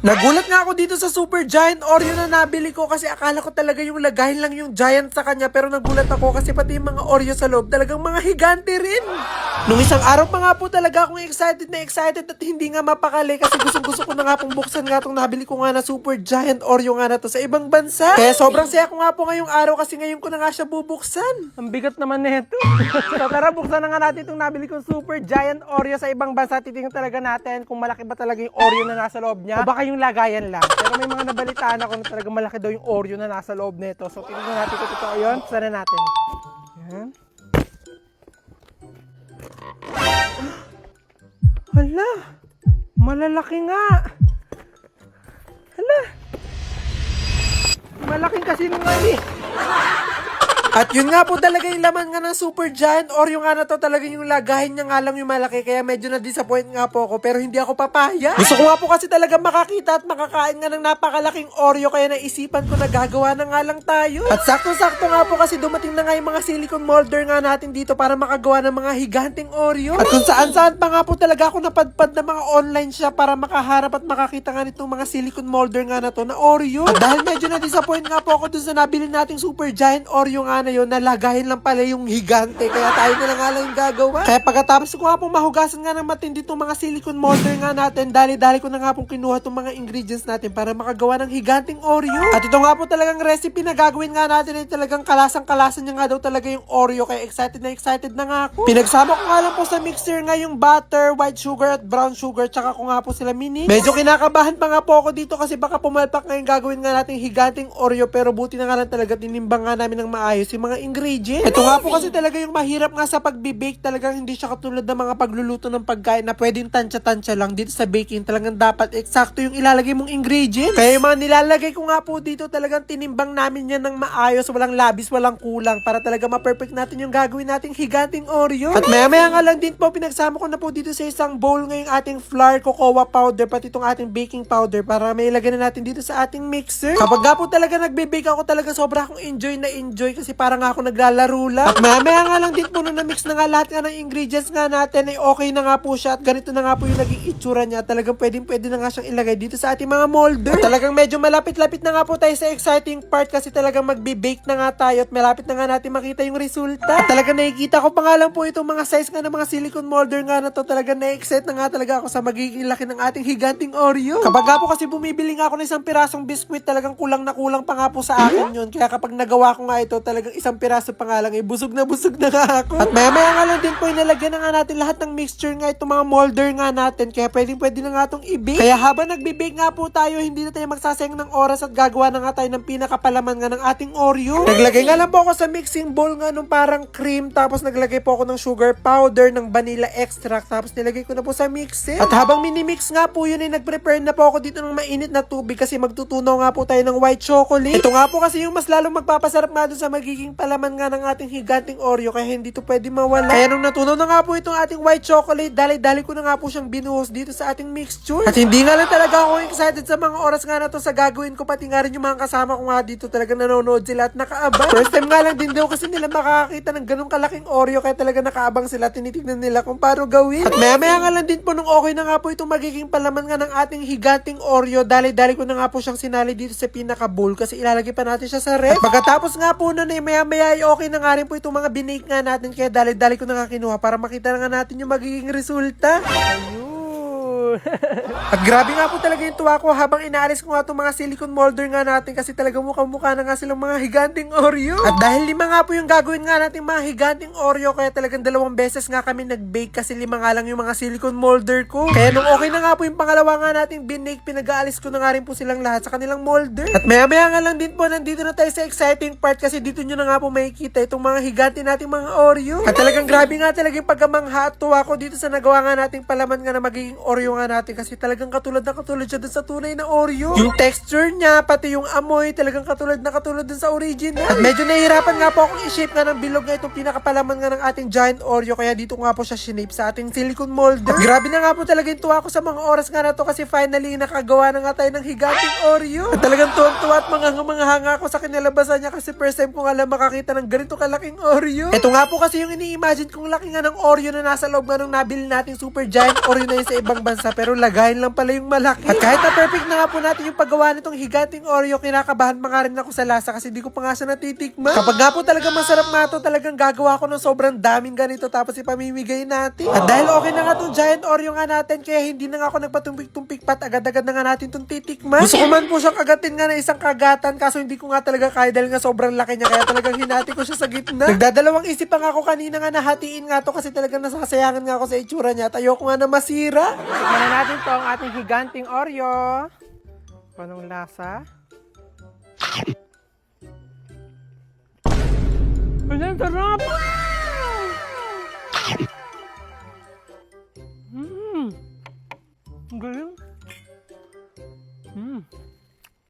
Nagulat nga ako dito sa Super Giant Oreo na nabili ko kasi akala ko talaga yung lagahin lang yung giant sa kanya, pero nagulat ako kasi pati yung mga Oreo sa loob talagang mga higante rin. Nung isang araw pa nga po talaga akong excited at hindi nga mapakali kasi gusto ko na nga pong buksan nga itong nabili ko nga na Super Giant Oreo nga na to sa ibang bansa. Kaya sobrang saya ko nga po ngayong araw kasi ngayon ko na nga siya bubuksan. Ang bigat naman nito. So tara, buksan na nga natin itong nabili kong Super Giant Oreo sa ibang bansa. Titingnan talaga natin kung malaki ba talaga yung Oreo na nasa loob niya o baka yung lagayan lang. Pero may mga nabalitaan ako na talaga malaki daw yung Oreo na nasa loob nito. So titingnan natin kung totoo yun. Buksan na natin. Yan. Hala, malalaki nga. Hala, malaking kasi nung ali. At yun nga po talaga yung laman nga ng Super Giant Oreo nga na to, talaga yung lagahin niya nga lang yung malaki, kaya medyo na-disappoint nga po ako, pero hindi ako papaya. Gusto ko nga po kasi talaga makakita at makakain nga ng napakalaking Oreo, kaya naisipan ko na gagawa na nga lang tayo. At sakto-sakto nga po kasi dumating na nga yung mga silicone molder nga natin dito para makagawa ng mga higanting Oreo. At kung saan-saan pa nga po talaga ako napadpad na mga online shop para makaharap at makakita nga nitong mga silicone molder nga na to na Oreo. At dahil medyo na-disappoint nga po ako dun sa nabili nating Super Giant Oreo nga na yun, nalagahin lang pala yung higante, kaya tayo na lang nga lang yung gagawa. Kaya pagkatapos ko nga pong mahugasan nga ng matindi itong mga silicone molder nga natin, dali-dali ko na nga pong kinuha itong mga ingredients natin para makagawa ng higanting Oreo. At ito nga po talagang recipe na gagawin nga natin ay talagang kalasang-kalasan niya nga daw talaga yung Oreo, kaya excited na nga ako. Pinagsama ko nga lang po sa mixer nga yung butter, white sugar at brown sugar, tsaka ko nga po sila mini. Medyo kinakabahan pa nga po ako dito kasi baka pumalpak nga yung gagawin nga nating higanting Oreo, pero buti na nga lang talaga tinimbang nga namin ng maayos yung mga ingredients. Ito nga po kasi talaga yung mahirap nga sa pagbe-bake, talagang hindi siya katulad ng mga pagluluto ng pagkain na pwedeng tansya-tansya lang. Dito sa baking talagang dapat eksakto yung ilalagay mong ingredients. Kaya yung mga nilalagay ko nga po dito talagang tinimbang namin yan ng maayos, walang labis, walang kulang, para talaga ma-perfect natin yung gagawin nating higanting Oreo. At maya-maya nga lang din po pinagsama ko na po dito sa isang bowl ngayong ating flour, cocoa powder, pati itong ating baking powder para may ilagay na natin dito sa ating mixer. Kapag nga po talaga nagbe-bake ako, talaga sobra akong enjoy kasi parang ako naglalaro lang. At maya nga lang din po nung na-mix na nga lahat nga ng ingredients nga natin ay okay na nga po siya at ganito na nga po yung naging itsura niya. Talagang pwede na nga siyang ilagay dito sa ating mga molder. At talagang medyo malapit-lapit na nga po tayo sa exciting part kasi talagang magbe-bake na nga tayo at malapit na nga natin makita yung resulta. At talagang nakikita ko pa nga lang po itong mga size nga ng mga silicone molder nga na to. Talagang na-excite na nga talaga ako sa magiging laki ng ating higanting Oreo. Kapag nga po kasi bumibili nga ako ng isang pirasong biskwit, talagang kulang na pa nga po sa akin yun. Kaya kapag nagawa ko nga ito, talagang isang piraso pa nga lang, busog na nga ako. At maya nga lang din po, inalagyan na nga natin lahat ng mixture nga itong mga molder nga natin, kaya pwede na nga itong i-bake. Kaya habang nagbe-bake nga po tayo, hindi na tayo magsasayang ng oras at gagawa na nga tayo ng pinakapalaman nga ng ating Oreo. Naglagay nga lang po ako sa mixing bowl nga nung parang cream, tapos naglagay po ako ng sugar powder, ng vanilla extract, tapos nilagay ko na po sa mixer. At habang mini-mix nga po yun, ay nag-prepare na po ako dito ng mainit na tubig kasi magtutunaw nga po tayo ng white chocolate. Ito nga po kasi yung mas lalong magpapasarap nga dun sa magiging palaman nga ng ating higanting Oreo, kaya hindi to pwede mawala. Kaya nung natunaw na nga po itong ating white chocolate, dali-dali ko na nga po siyang binuhos dito sa ating mixture. At hindi nga lang talaga ako excited sa mga oras nga na to sa gagawin ko, pati nga rin yung mga kasama ko nga dito, talaga nanonood sila at nakaabang. First time nga lang din daw kasi nila makakakita ng ganung kalaking Oreo, kaya talaga nakaabang sila, tinitignan nila kung paano gawin. At maya nga lang din po nung okay na nga po itong magiging palaman nga ng ating higanting Oreo, dali-dali ko na nga po siyang sinali dito sa pinaka-bowl kasi ilalagay pa natin siya sa ref. At pagkatapos nga po nun ay maya-maya ay okay na nga rin po itong mga binake nga natin, kaya dali-dali ko na nga kinuha para makita na nga natin yung magiging resulta. Ayun. At grabe nga po talaga yung tuwa ko habang inaalis ko nga itong mga silicone molder nga natin kasi talaga mukha-mukha na nga silang mga higanting Oreo. At dahil 5 nga po yung gagawin nga natin mga higanting Oreo, kaya talagang 2 beses nga kami nag-bake kasi 5 nga lang yung mga silicone molder ko. Kaya nung okay na nga po yung pangalawa nga nating binake, pinag-aalis ko na nga rin po silang lahat sa kanilang molder. At maya nga lang din po, nandito na tayo sa exciting part kasi dito nyo na nga po makikita itong mga higanting nating mga Oreo. At talagang grabe nga talaga yung pagkamangha at tuwa ko dito sa nagawa nga nating palaman nga na magiging Oreo nga natin kasi talagang katulad siya dun sa tunay na Oreo. Yung texture niya, pati yung amoy, talagang katulad dun sa original. At medyo nahihirapan nga po akong i-shape nga ng bilog nga itong pinakapalaman nga ng ating giant Oreo, kaya dito nga po siya shinape sa ating silicone molder. At grabe na nga po talaga yung tuwa ko sa mga oras nga na to kasi finally nakagawa na nga tayo ng higanting Oreo. At talagang tuwang-tuwa at mga ako sa kinalabasan niya kasi first time ko nga lang makakita ng ganito kalaking Oreo. Ito nga po kasi yung ini-imagine kong laki nga ng Oreo na nasa loob nga nung nabili nating Super Giant Oreo na yun sa ibang bansa. bansa pero lagayin lang pala yung malaki. At kahit na perfect na nga po natin yung paggawa nitong higanting Oreo, kinakabahan pa nga rin ako sa lasa kasi hindi ko pa nga siya natitikman. Kapag nga po talaga masarap nga to, talagang gagawa ko ng sobrang daming ganito tapos ipamimigay natin. At dahil okay na nga tong giant Oreo nga natin, kaya hindi na nga ako nagpatumpik-tumpik pat, agad-agad na nga natin tong titikman. Gusto ko man po siyang kagatin nga na isang kagatan, kaso hindi ko nga talaga kaya dahil nga sobrang laki niya, kaya talagang hinati ko siya sa gitna. Nagdadalawang isip pa nga ako kanina nga nahatiin nga to kasi talagang nasasayangan nga ako sa itsura niya at ayoko nga na masira. Tikman na natin to ang ating higanting Oreo. Anong lasa? Ayan, sarap!